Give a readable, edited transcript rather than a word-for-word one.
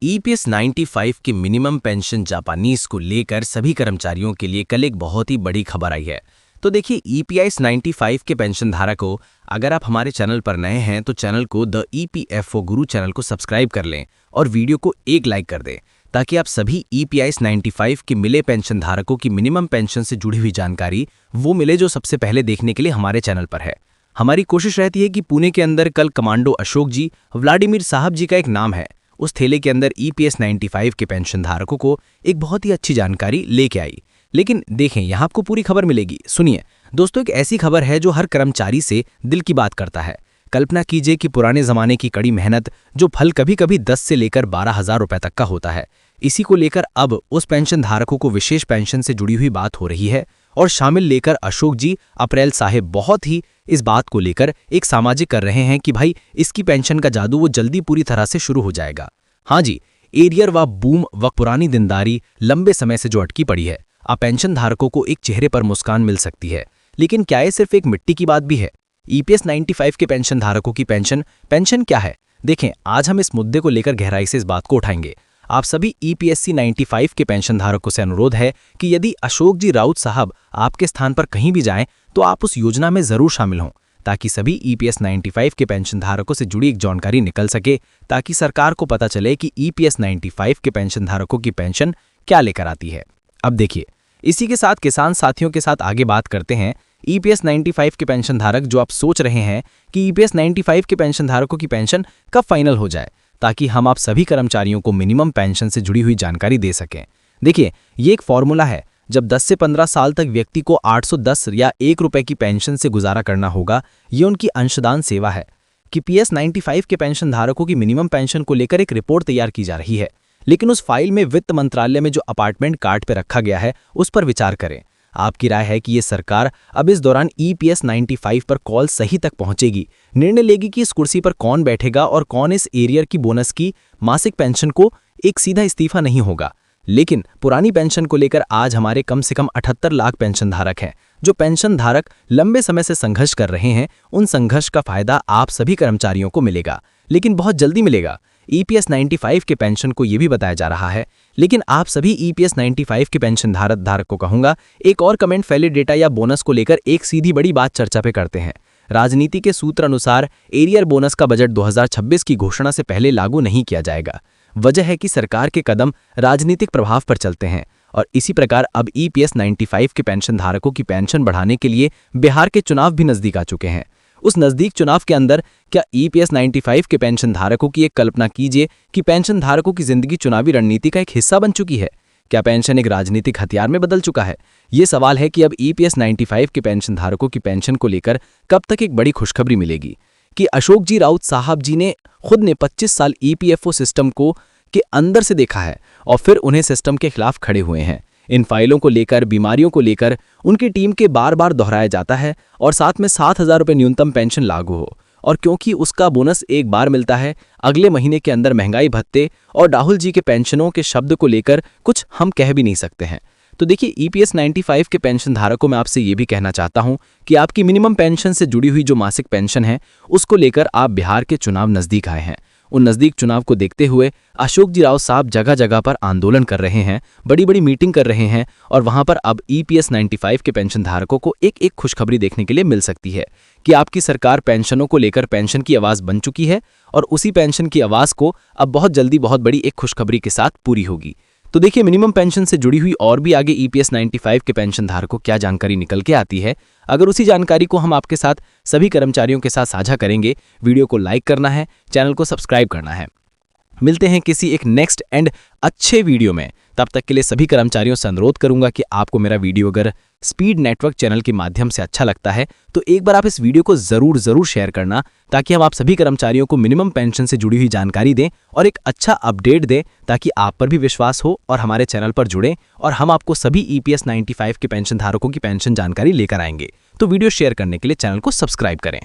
EPS 95 की minimum pension Japanese को लेकर सभी कर्मचारियों के लिए कल एक बहुत ही बड़ी खबर आई है। तो देखिए, ईपीएस 95 के पेंशन धारकों, अगर आप हमारे चैनल पर नए हैं तो चैनल को द ईपीएफओ गुरु चैनल को सब्सक्राइब कर लें और वीडियो को एक लाइक कर दें, ताकि आप सभी ईपीएस 95 के मिले पेंशन धारकों की मिनिमम पेंशन से जुड़ी हुई जानकारी वो मिले जो सबसे पहले देखने के लिए हमारे चैनल पर है। हमारी कोशिश रहती है कि पुणे के अंदर कल कमांडो अशोक जी, व्लादिमीर साहब जी का एक नाम है, उस थैले के अंदर ईपीएस 95 के पेंशन धारकों को एक बहुत ही अच्छी जानकारी लेके आई। लेकिन देखें, यहाँ आपको पूरी खबर मिलेगी। सुनिए दोस्तों, एक ऐसी खबर है जो हर कर्मचारी से दिल की बात करता है। कल्पना कीजिए कि पुराने जमाने की कड़ी मेहनत, जो फल कभी कभी 10 से लेकर 12,000 रुपए तक का होता है, इसी को लेकर अब उस पेंशन धारकों को विशेष पेंशन से जुड़ी हुई बात हो रही है। और शामिल लेकर अशोक जी, अप्रैल साहेब बहुत ही इस बात को लेकर एक सामाजिक कर रहे हैं कि भाई इसकी पेंशन का जादू वो जल्दी पूरी तरह से शुरू हो जाएगा। हाँ जी, एरियर व बूम व पुरानी दिनदारी लंबे समय से जो अटकी पड़ी है, अब पेंशन धारकों को एक चेहरे पर मुस्कान मिल सकती है। लेकिन क्या ये सिर्फ एक मिट्टी की बात भी है? ईपीएस 95 के पेंशन धारकों की पेंशन क्या है? देखें, आज हम इस मुद्दे को लेकर गहराई से इस बात को उठाएंगे। आप सभी ईपीएससी 95 के पेंशन धारकों से अनुरोध है कि यदि अशोक जी राउत साहब आपके स्थान पर कहीं भी जाएं तो आप उस योजना में जरूर शामिल हों, ताकि सभी ईपीएस 95 के पेंशन धारकों से जुड़ी एक जानकारी निकल सके, ताकि सरकार को पता चले कि ईपीएस 95 के पेंशन धारकों की पेंशन क्या लेकर आती है। अब देखिए, इसी के साथ किसान साथियों के साथ आगे बात करते हैं। ईपीएस 95 के पेंशन धारक जो आप सोच रहे हैं कि ईपीएस 95 के पेंशन धारकों की पेंशन कब फाइनल हो जाए, ताकि हम आप सभी कर्मचारियों को मिनिमम पेंशन से जुड़ी हुई जानकारी दे सकें। देखिए, ये एक फॉर्मूला है। जब 10 से 15 साल तक व्यक्ति को 810 या 1 रुपए की पेंशन से गुजारा करना होगा, ये उनकी अंशदान सेवा है। कि ईपीएस 95 के पेंशन धारकों की मिनिमम पेंशन को लेकर एक रिपोर्ट तैयार की जा रही है, लेकिन उस फाइल में वित्त मंत्रालय में जो अपार्टमेंट कार्ड पर रखा गया है उस पर विचार करें। आपकी राय है कि ये सरकार अब इस दौरान ईपीएस 95 पर कॉल सही तक पहुंचेगी, निर्णय लेगी कि इस कुर्सी पर कौन बैठेगा और कौन इस एरियर की बोनस की मासिक पेंशन को एक सीधा इस्तीफा नहीं होगा। लेकिन पुरानी पेंशन को लेकर आज हमारे कम से कम 78 लाख पेंशन धारक हैं। जो पेंशन धारक लंबे समय से संघर्ष कर रहे हैं, उन संघर्ष का फायदा आप सभी कर्मचारियों को मिलेगा, लेकिन बहुत जल्दी मिलेगा। ईपीएस 95 के पेंशन को यह भी बताया जा रहा है, लेकिन आप सभी ईपीएस 95 के पेंशन धारक को कहूंगा, एक और कमेंट फैले डेटा या बोनस को लेकर एक सीधी बड़ी बात चर्चा पे करते हैं। राजनीति के सूत्र अनुसार एरियर बोनस का बजट 2026 की घोषणा से पहले लागू नहीं किया जाएगा। वजह है कि सरकार के कदम राजनीतिक प्रभाव पर चलते हैं, और इसी प्रकार अब ईपीएस 95 के पेंशन धारकों की पेंशन बढ़ाने के लिए बिहार के चुनाव भी नजदीक आ चुके हैं। उस नजदीक चुनाव के अंदर क्या ईपीएस 95 के पेंशन धारकों की एक कल्पना कीजिए कि पेंशन धारकों की जिंदगी चुनावी रणनीति का एक हिस्सा बन चुकी है? क्या पेंशन एक राजनीतिक हथियार में बदल चुका है? ये सवाल है कि अब ईपीएस 95 के पेंशन धारकों की पेंशन को लेकर कब तक एक बड़ी खुशखबरी मिलेगी? कि अशोक जी राउत साहब जी ने खुद ने 25 साल ईपीएफओ सिस्टम को के अंदर से देखा है और फिर उन्हें सिस्टम के खिलाफ खड़े हुए हैं। इन फाइलों को लेकर, बीमारियों को लेकर उनकी टीम के बार बार दोहराया जाता है, और साथ में 7,000 रुपये न्यूनतम पेंशन लागू हो। और क्योंकि उसका बोनस एक बार मिलता है, अगले महीने के अंदर महंगाई भत्ते और राहुल जी के पेंशनों के शब्द को लेकर कुछ हम कह भी नहीं सकते हैं। तो देखिए, ईपीएस 95 के पेंशन धारकों में आपसे ये भी कहना चाहता हूं कि आपकी मिनिमम पेंशन से जुड़ी हुई जो मासिक पेंशन है, उसको लेकर आप बिहार के चुनाव नजदीक आए हैं। उन नजदीक चुनाव को देखते हुए अशोक जी राव साहब जगह जगह पर आंदोलन कर रहे हैं, बड़ी बड़ी मीटिंग कर रहे हैं, और वहां पर अब ईपीएस 95 के पेंशन धारकों को एक एक खुशखबरी देखने के लिए मिल सकती है कि आपकी सरकार पेंशनों को लेकर पेंशन की आवाज बन चुकी है, और उसी पेंशन की आवाज को अब बहुत जल्दी बहुत बड़ी एक खुशखबरी के साथ पूरी होगी। तो देखिए, मिनिमम पेंशन से जुड़ी हुई और भी आगे ईपीएस 95 के पेंशन धारकों को क्या जानकारी निकल के आती है, अगर उसी जानकारी को हम आपके साथ सभी कर्मचारियों के साथ साझा करेंगे। वीडियो को लाइक करना है, चैनल को सब्सक्राइब करना है। मिलते हैं किसी एक नेक्स्ट एंड अच्छे वीडियो में। तब तक के लिए सभी कर्मचारियों से अनुरोध करूंगा कि आपको मेरा वीडियो अगर स्पीड नेटवर्क चैनल के माध्यम से अच्छा लगता है तो एक बार आप इस वीडियो को जरूर शेयर करना, ताकि हम आप सभी कर्मचारियों को मिनिमम पेंशन से जुड़ी हुई जानकारी दें और एक अच्छा अपडेट दें, ताकि आप पर भी विश्वास हो और हमारे चैनल पर जुड़ें, और हम आपको सभी ईपीएस 95 के पेंशन धारकों की पेंशन जानकारी लेकर आएंगे। तो वीडियो शेयर करने के लिए चैनल को सब्सक्राइब करें।